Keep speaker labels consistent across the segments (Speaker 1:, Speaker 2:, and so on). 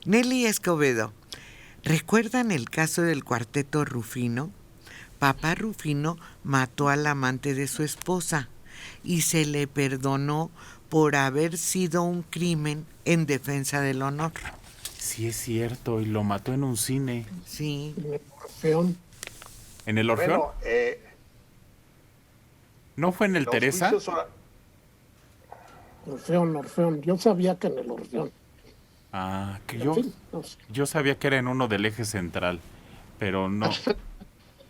Speaker 1: Nelly Escobedo, ¿recuerdan el caso del cuarteto Rufino? Papá Rufino mató al amante de su esposa y se le perdonó por haber sido un crimen en defensa del honor.
Speaker 2: Sí, es cierto, y lo mató en un cine.
Speaker 1: Sí.
Speaker 3: En el Orfeón.
Speaker 2: ¿En el Orfeón?
Speaker 4: Bueno,
Speaker 2: ¿No fue en el
Speaker 4: los
Speaker 2: Teresa?
Speaker 4: juicios
Speaker 3: Orfeón. Yo sabía que en el Orfeón.
Speaker 2: Ah, que
Speaker 3: En fin, no sé.
Speaker 2: yo sabía que era en uno del eje central, pero no.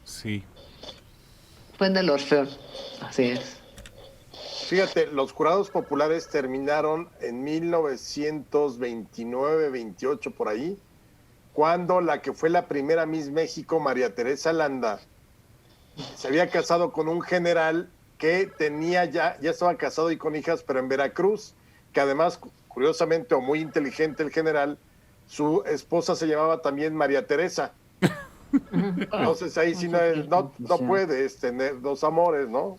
Speaker 2: Sí.
Speaker 5: Fue en el Orfeón, así es.
Speaker 4: Fíjate, los jurados populares terminaron en 1929-28 por ahí, cuando la que fue la primera Miss México, María Teresa Landa, se había casado con un general que tenía ya estaba casado y con hijas, pero en Veracruz, que además, curiosamente o muy inteligente el general, su esposa se llamaba también María Teresa. Entonces ahí sí no puedes tener dos amores, ¿no?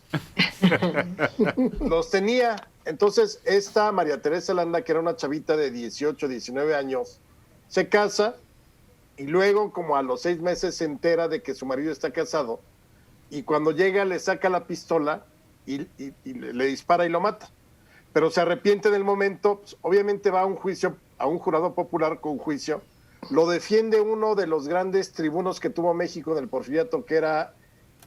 Speaker 4: Los tenía. Entonces esta María Teresa Landa, que era una chavita de 18, 19 años, se casa y luego como a los 6 meses se entera de que su marido está casado y cuando llega le saca la pistola y le dispara y lo mata. Pero se arrepiente en el momento, pues, obviamente va a un juicio, a un jurado popular con juicio, lo defiende uno de los grandes tribunos que tuvo México en el Porfiriato, que era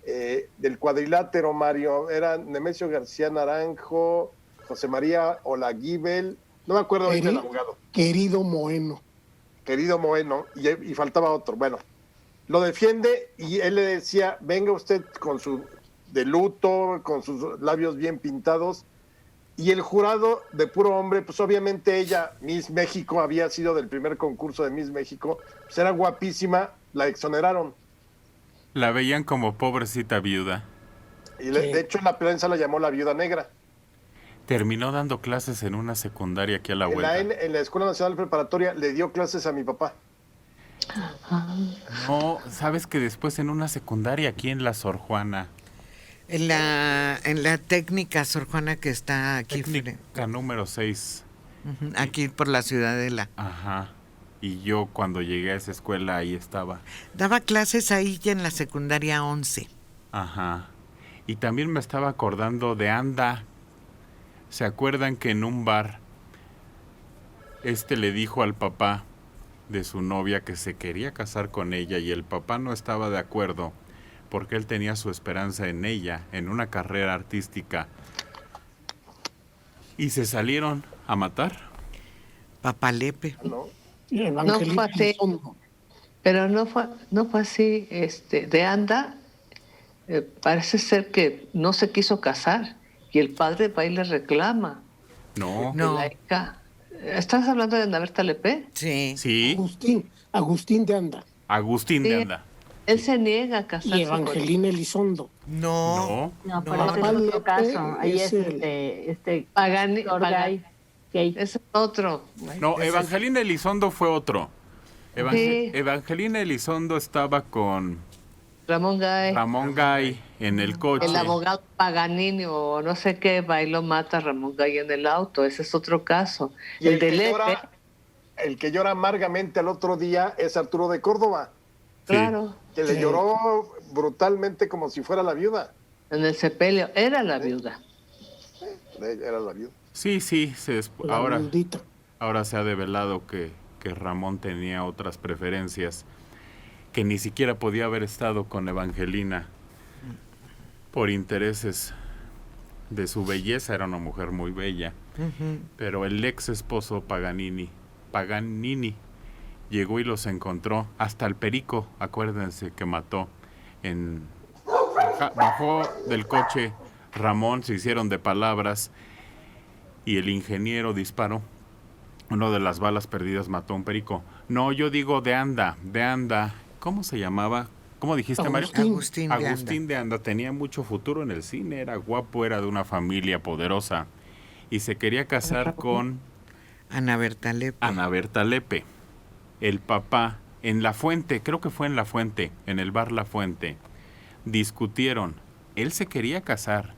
Speaker 4: del cuadrilátero, Mario, era Nemesio García Naranjo, José María Olaguibel, no me acuerdo ahorita el abogado.
Speaker 3: Querido Moeno,
Speaker 4: y faltaba otro. Bueno, lo defiende y él le decía, venga usted con su de luto, con sus labios bien pintados, y el jurado de puro hombre, pues obviamente ella, Miss México, había sido del primer concurso de Miss México, pues era guapísima, la exoneraron.
Speaker 2: La veían como pobrecita viuda.
Speaker 4: Y de hecho la prensa la llamó la viuda negra.
Speaker 2: Terminó dando clases en una secundaria aquí a la vuelta.
Speaker 4: En la Escuela Nacional Preparatoria le dio clases a mi papá.
Speaker 2: No, sabes que después en una secundaria aquí en la Sor Juana.
Speaker 1: En la técnica Sor Juana que está aquí.
Speaker 2: Técnica número 6.
Speaker 1: Aquí por la Ciudadela.
Speaker 2: Ajá. Y yo cuando llegué a esa escuela ahí estaba.
Speaker 1: Daba clases ahí ya en la secundaria 11.
Speaker 2: Ajá. Y también me estaba acordando de Anda. ¿Se acuerdan que en un bar le dijo al papá de su novia que se quería casar con ella y el papá no estaba de acuerdo porque él tenía su esperanza en ella, en una carrera artística? Y se salieron a matar.
Speaker 1: Papalepe.
Speaker 4: ¿No?
Speaker 5: No fue así, pero no fue así. De Anda, parece ser que no se quiso casar y el padre va y le reclama.
Speaker 2: No.
Speaker 5: La hija. ¿Estás hablando de Ana Berta Lepe?
Speaker 1: Sí.
Speaker 2: Sí.
Speaker 3: Agustín de Anda.
Speaker 2: Agustín de Anda.
Speaker 5: Él se niega a casarse.
Speaker 3: Y Evangelina Elizondo.
Speaker 1: No,
Speaker 6: pero ese es otro caso. Ahí es
Speaker 5: Pagani.
Speaker 6: Ese
Speaker 5: es otro.
Speaker 2: No, Evangelina Elizondo fue otro.
Speaker 5: Sí.
Speaker 2: Evangelina Elizondo estaba con
Speaker 5: Ramón Gay
Speaker 2: en el coche.
Speaker 5: El abogado Paganini o no sé qué va y lo mata a Ramón Gay en el auto. Ese es otro caso.
Speaker 4: Y el que llora amargamente al otro día es Arturo de Córdoba.
Speaker 5: Claro.
Speaker 4: Que le lloró brutalmente como si fuera la viuda.
Speaker 5: En el sepelio. Era la viuda.
Speaker 4: Era la viuda.
Speaker 2: Sí. Ahora se ha develado que Ramón tenía otras preferencias, que ni siquiera podía haber estado con Evangelina por intereses de su belleza. Era una mujer muy bella. Pero el ex esposo Paganini llegó y los encontró, hasta el perico, acuérdense, que mató. Bajó del coche Ramón, se hicieron de palabras y el ingeniero disparó. Una de las balas perdidas mató a un perico. No, yo digo de Anda. ¿Cómo se llamaba? ¿Cómo dijiste, Mario? Agustín de Anda. Tenía mucho futuro en el cine, era guapo, era de una familia poderosa y se quería casar con
Speaker 1: Ana Berta
Speaker 2: Lepe. El papá, en La Fuente, creo que fue en La Fuente, en el bar La Fuente, discutieron. Él se quería casar,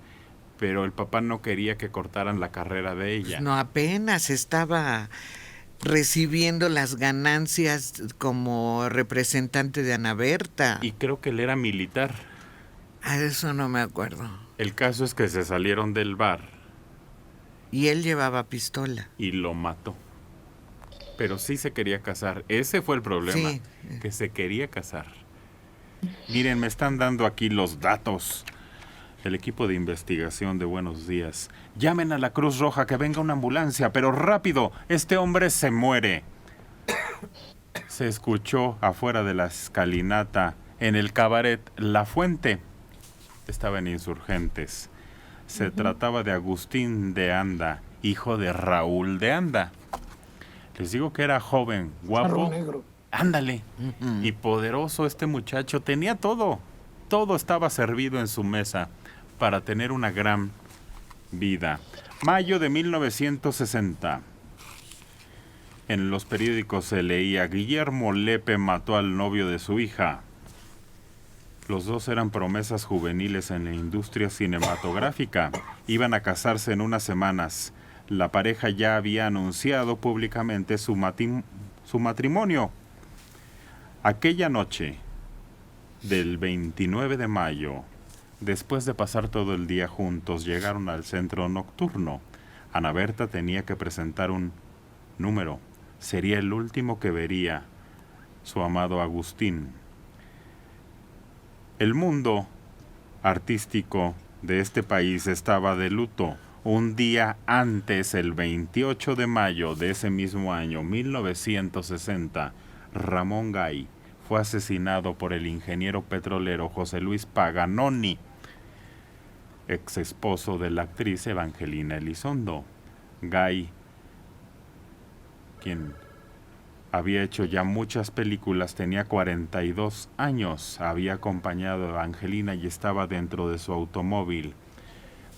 Speaker 2: pero el papá no quería que cortaran la carrera de ella.
Speaker 1: Pues no, apenas estaba recibiendo las ganancias como representante de Ana Berta.
Speaker 2: Y creo que él era militar.
Speaker 1: A eso no me acuerdo.
Speaker 2: El caso es que se salieron del bar.
Speaker 1: Y él llevaba pistola.
Speaker 2: Y lo mató. Pero sí se quería casar. Ese fue el problema.
Speaker 1: Sí.
Speaker 2: Que se quería casar. Miren, me están dando aquí los datos. El equipo de investigación de Buenos Días. Llamen a la Cruz Roja, que venga una ambulancia, pero rápido, este hombre se muere. Se escuchó afuera de la escalinata, en el cabaret La Fuente. Estaba en Insurgentes. Se trataba de Agustín de Anda, hijo de Raúl de Anda. Les digo que era joven, guapo.
Speaker 3: Charro negro.
Speaker 2: Ándale. Y poderoso este muchacho. Tenía todo. Todo estaba servido en su mesa para tener una gran vida. Mayo de 1960. En los periódicos se leía: Guillermo Lepe mató al novio de su hija. Los dos eran promesas juveniles en la industria cinematográfica. Iban a casarse en unas semanas. La pareja ya había anunciado públicamente su matrimonio. Aquella noche del 29 de mayo, después de pasar todo el día juntos, llegaron al centro nocturno. Ana Berta tenía que presentar un número. Sería el último que vería su amado Agustín. El mundo artístico de este país estaba de luto. Un día antes, el 28 de mayo de ese mismo año, 1960, Ramón Gay fue asesinado por el ingeniero petrolero José Luis Paganoni, ex esposo de la actriz Evangelina Elizondo. Gay, quien había hecho ya muchas películas, tenía 42 años, había acompañado a Evangelina y estaba dentro de su automóvil,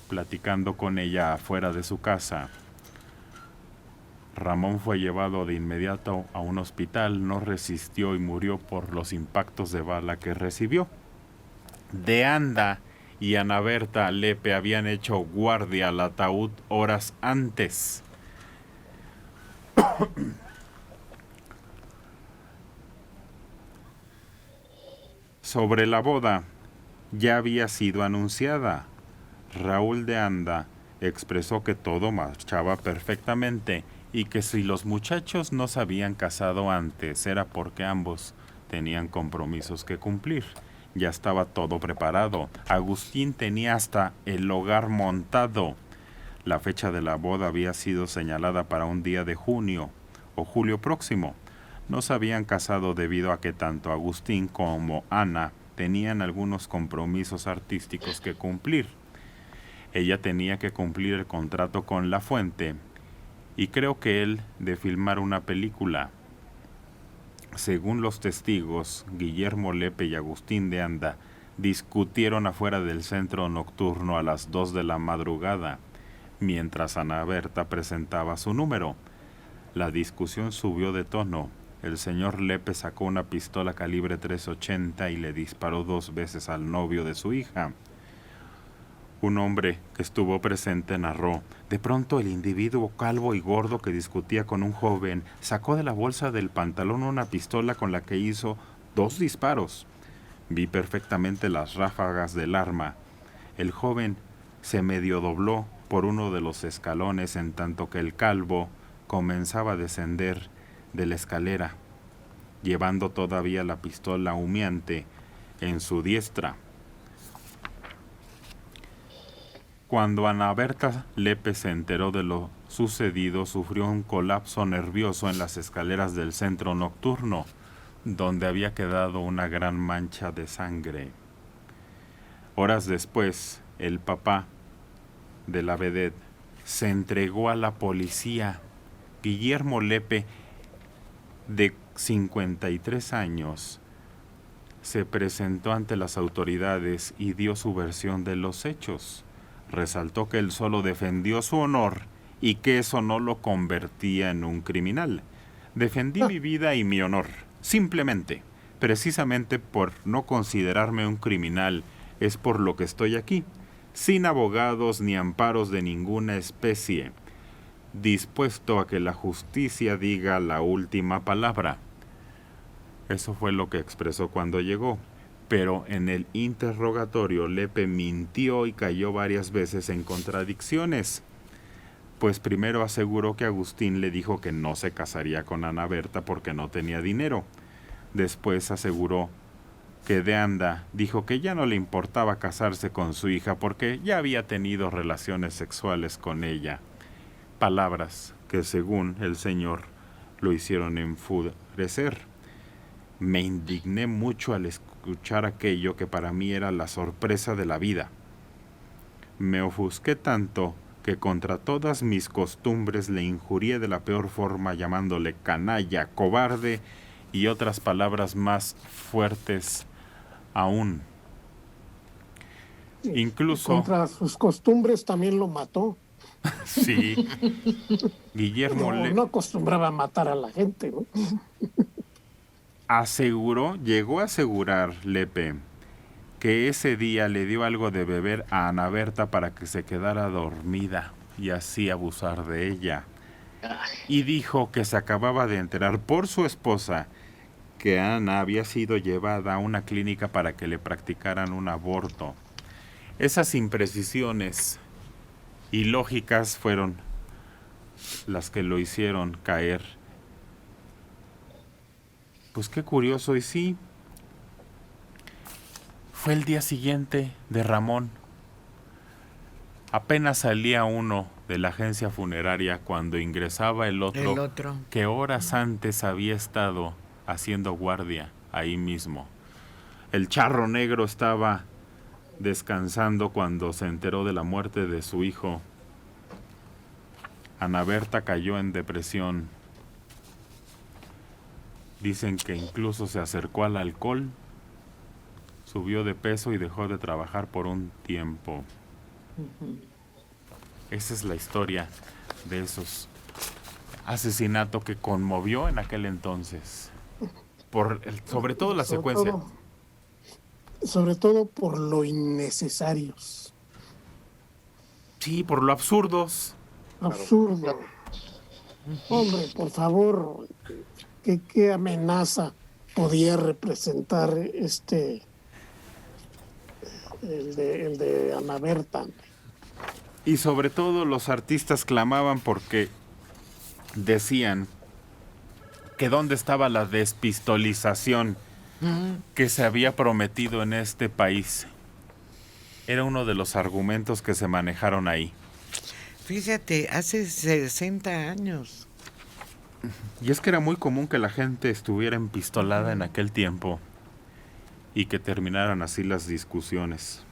Speaker 2: platicando con ella afuera de su casa. Ramón fue llevado de inmediato a un hospital, no resistió y murió por los impactos de bala que recibió. De Anda y Ana Berta Lepe habían hecho guardia al ataúd horas antes. Sobre la boda, ya había sido anunciada. Raúl de Anda expresó que todo marchaba perfectamente y que si los muchachos no se habían casado antes era porque ambos tenían compromisos que cumplir. Ya estaba todo preparado. Agustín tenía hasta el hogar montado. La fecha de la boda había sido señalada para un día de junio o julio próximo. No se habían casado debido a que tanto Agustín como Ana tenían algunos compromisos artísticos que cumplir. Ella tenía que cumplir el contrato con La Fuente y creo que él de filmar una película. Según los testigos, Guillermo Lepe y Agustín de Anda discutieron afuera del centro nocturno a las 2 de la madrugada, mientras Ana Berta presentaba su número. La discusión subió de tono. El señor Lepe sacó una pistola calibre .380 y le disparó 2 veces al novio de su hija. Un hombre que estuvo presente narró: de pronto el individuo calvo y gordo que discutía con un joven sacó de la bolsa del pantalón una pistola con la que hizo 2 disparos. Vi perfectamente las ráfagas del arma. El joven se medio dobló por uno de los escalones en tanto que el calvo comenzaba a descender de la escalera, llevando todavía la pistola humeante en su diestra. Cuando Ana Berta Lepe se enteró de lo sucedido, sufrió un colapso nervioso en las escaleras del centro nocturno, donde había quedado una gran mancha de sangre. Horas después, el papá de la vedette se entregó a la policía. Guillermo Lepe, de 53 años, se presentó ante las autoridades y dio su versión de los hechos. Resaltó que él solo defendió su honor y que eso no lo convertía en un criminal. Defendí mi vida y mi honor, simplemente, precisamente por no considerarme un criminal, es por lo que estoy aquí, sin abogados ni amparos de ninguna especie. dispuesto a que la justicia diga la última palabra. Eso fue lo que expresó cuando llegó. Pero en el interrogatorio Lepe mintió y cayó varias veces en contradicciones. Pues primero aseguró que Agustín le dijo que no se casaría con Ana Berta porque no tenía dinero. Después aseguró que de Anda dijo que ya no le importaba casarse con su hija porque ya había tenido relaciones sexuales con ella. Palabras que según el señor lo hicieron enfurecer. Me indigné mucho al escuchar aquello que para mí era la sorpresa de la vida. Me ofusqué tanto que contra todas mis costumbres le injurié de la peor forma llamándole canalla, cobarde y otras palabras más fuertes aún. Incluso...
Speaker 3: Contra sus costumbres también lo mató.
Speaker 2: Sí. Guillermo
Speaker 3: No acostumbraba a matar a la gente, ¿no?
Speaker 2: llegó a asegurar Lepe que ese día le dio algo de beber a Ana Berta para que se quedara dormida y así abusar de ella. Y dijo que se acababa de enterar por su esposa que Ana había sido llevada a una clínica para que le practicaran un aborto. Esas imprecisiones ilógicas fueron las que lo hicieron caer. Pues qué curioso, y sí, fue el día siguiente de Ramón. Apenas salía uno de la agencia funeraria cuando ingresaba el otro, que horas antes había estado haciendo guardia ahí mismo. El charro negro estaba descansando cuando se enteró de la muerte de su hijo. Ana Berta cayó en depresión. Dicen que incluso se acercó al alcohol, subió de peso y dejó de trabajar por un tiempo. Esa es la historia de esos asesinatos que conmovió en aquel entonces. Sobre todo la secuencia.
Speaker 3: Sobre todo por lo innecesarios.
Speaker 2: Sí, por lo absurdos.
Speaker 3: Absurdo. Hombre, por favor, ¿qué amenaza podía representar el de Ana Berta?
Speaker 2: Y sobre todo los artistas clamaban porque decían que dónde estaba la despistolización que se había prometido en este país. Era uno de los argumentos que se manejaron ahí.
Speaker 1: Fíjate, hace 60 años.
Speaker 2: Y es que era muy común que la gente estuviera empistolada en aquel tiempo y que terminaran así las discusiones.